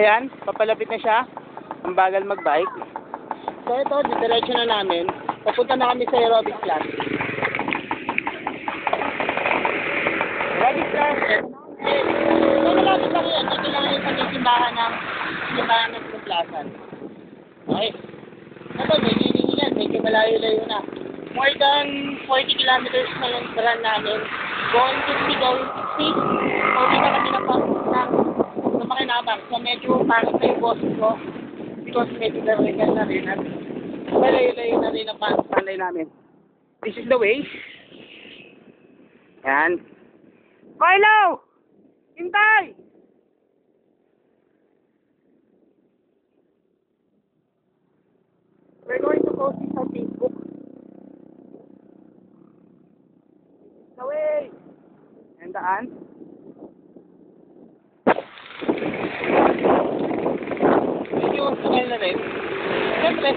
Ayan, papalapit na siya. Ang bagal mag-bike. So ito, diretso na namin. Papunta na kami sa aerobic class. Aerobic class. So malapit lang yan. Ito lang yung pagkisimbahan ng plaza. Okay. Ito, may lining yan. Medyo malayo-layo na. More than 40 kilometers na lang run namin. Going to be going 60. Pauwi na kami ng makinabang. So medyo pangit na yung boses ko. Because medyo daragan na rin. At malayo-layo na rin ang panay namin. This is the way. Yan. Carlo! Hintay! We're going to post this on Facebook. The way! And daan. Yung sakay na rin. Siyempre,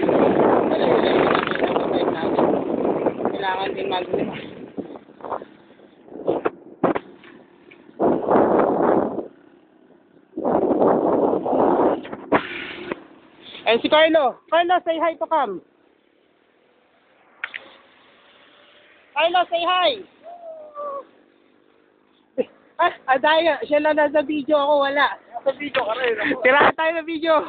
kailangan din mag-lima. And si Carlo. Carlo, say hi to Cam. Carlo, say hi. Adaya, siya lang nasa video, ako wala. Nasa video ka rin. Tirahan tayo na video.